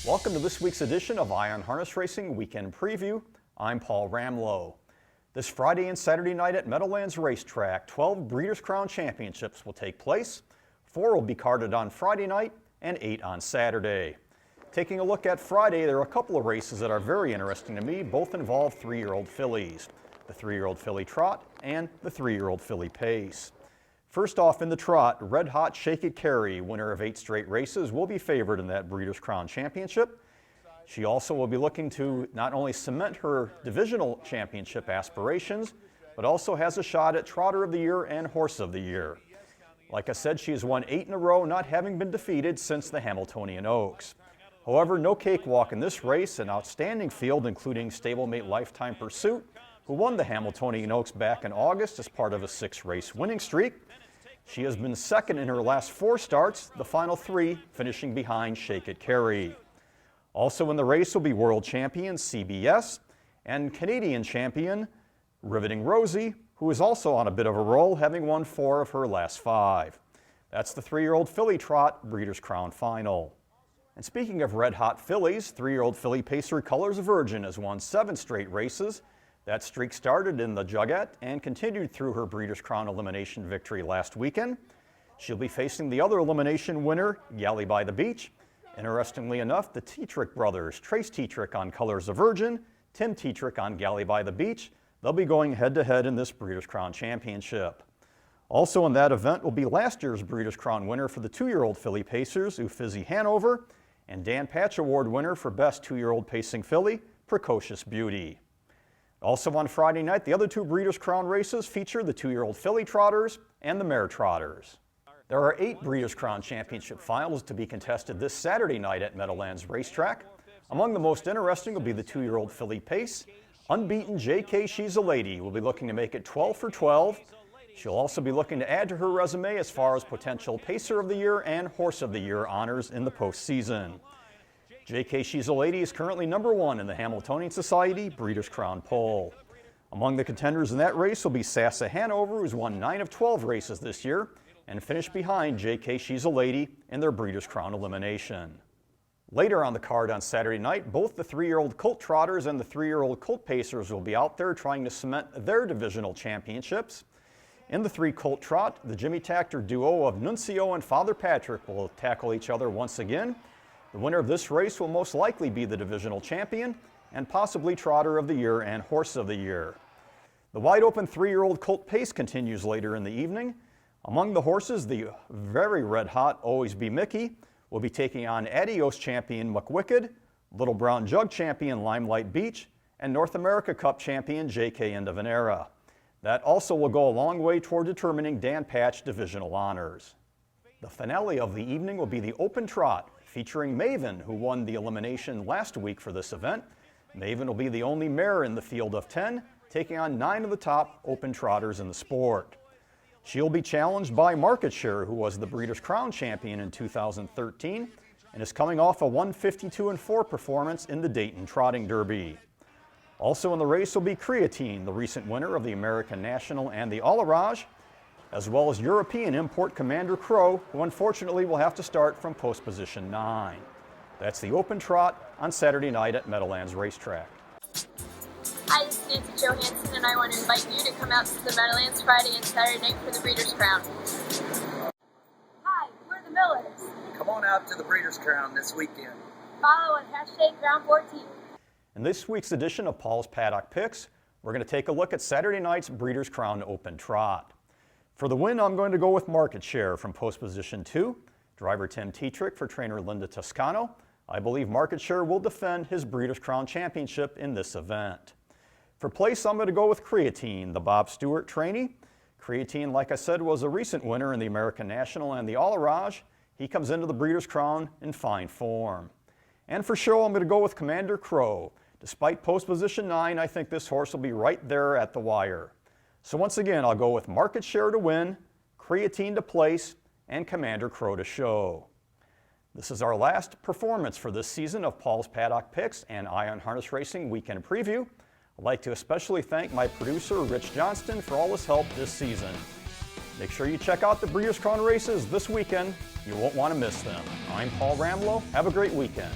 Welcome to this week's edition of Eye on Harness Racing Weekend Preview. I'm Paul Ramlow. This Friday and Saturday night at Meadowlands Racetrack, 12 Breeders' Crown Championships will take place. 4 will be carded on Friday night and 8 on Saturday. Taking a look at Friday, there are a couple of races that are very interesting to me. Both involve 3-year-old fillies, the 3-year-old filly Trot and the 3-year-old filly Pace. First off in the Trot, Red Hot Shake It Carry, winner of 8 straight races, will be favored in that Breeders' Crown Championship. She also will be looking to not only cement her divisional championship aspirations, but also has a shot at Trotter of the Year and Horse of the Year. Like I said, she has won 8 in a row, not having been defeated since the Hamiltonian Oaks. However, no cakewalk in this race. An outstanding field, including stablemate Lifetime Pursuit, who won the Hamiltonian Oaks back in August as part of a 6-race winning streak. She has been second in her last 4 starts, the final 3 finishing behind Shake It Carry. Also in the race will be world champion CBS and Canadian champion Riveting Rosie, who is also on a bit of a roll, having won 4 of her last 5. That's the 3-year-old filly Trot Breeders' Crown Final. And speaking of red-hot fillies, 3-year-old filly Pacer Colors Virgin has won 7 straight races. That streak started in the Jugette and continued through her Breeders' Crown elimination victory last weekend. She'll be facing the other elimination winner, Galley by the Beach. Interestingly enough, the Tetrick brothers, Trace Tetrick on Colors of Virgin, Tim Tetrick on Galley by the Beach. They'll be going head-to-head in this Breeders' Crown Championship. Also in that event will be last year's Breeders' Crown winner for the 2-year-old filly Pacers, Uffizi Hanover, and Dan Patch Award winner for Best 2-year-old Pacing Filly, Precocious Beauty. Also on Friday night, the other 2 Breeders' Crown races feature the 2-year-old filly Trotters and the mare Trotters. There are 8 Breeders' Crown Championship finals to be contested this Saturday night at Meadowlands Racetrack. Among the most interesting will be the 2-year-old filly Pace. Unbeaten JK She's a Lady will be looking to make it 12 for 12. She'll also be looking to add to her resume as far as potential Pacer of the Year and Horse of the Year honors in the postseason. JK She's a Lady is currently number 1 in the Hamiltonian Society Breeders' Crown poll. Among the contenders in that race will be Sassa Hanover, who's won 9 of 12 races this year, and finished behind JK She's a Lady in their Breeders' Crown elimination. Later on the card on Saturday night, both the 3-year-old Colt Trotters and the 3-year-old Colt Pacers will be out there trying to cement their divisional championships. In the 3 Colt Trot, the Jimmy Takter duo of Nuncio and Father Patrick will tackle each other once again. The winner of this race will most likely be the divisional champion and possibly Trotter of the Year and Horse of the Year. The wide-open 3-year-old Colt Pace continues later in the evening. Among the horses, the very red-hot Always Be Mickey will be taking on Adios champion McWicked, Little Brown Jug champion Limelight Beach, and North America Cup champion JK End of an Era. That also will go a long way toward determining Dan Patch divisional honors. The finale of the evening will be the Open Trot, featuring Maven, who won the elimination last week for this event. Maven will be the only mare in the field of 10, taking on 9 of the top open trotters in the sport. She'll be challenged by Market Share, who was the Breeders' Crown champion in 2013 and is coming off a 152-4 performance in the Dayton Trotting Derby. Also in the race will be Creatine, the recent winner of the American National and the All-Arage, as well as European import Commander Crow, who unfortunately will have to start from post position 9. That's the Open Trot on Saturday night at Meadowlands Racetrack. Hi, this is Nancy Johansson, and I want to invite you to come out to the Meadowlands Friday and Saturday night for the Breeders' Crown. Hi, we're the Millers. Come on out to the Breeders' Crown this weekend. Follow on #Crown14. In this week's edition of Paul's Paddock Picks, we're going to take a look at Saturday night's Breeders' Crown Open Trot. For the win, I'm going to go with Market Share from post position 2. Driver Tim Tetrick for trainer Linda Toscano. I believe Market Share will defend his Breeders' Crown Championship in this event. For place, I'm going to go with Creatine, the Bob Stewart trainee. Creatine, like I said, was a recent winner in the American National and the All-Arage. He comes into the Breeders' Crown in fine form. And for show, I'm going to go with Commander Crow. Despite post position 9, I think this horse will be right there at the wire. So once again, I'll go with Market Share to win, Creatine to place, and Commander Crow to show. This is our last performance for this season of Paul's Paddock Picks and Eye on Harness Racing Weekend Preview. I'd like to especially thank my producer, Rich Johnston, for all his help this season. Make sure you check out the Breeders' Crown races this weekend. You won't want to miss them. I'm Paul Ramlow. Have a great weekend.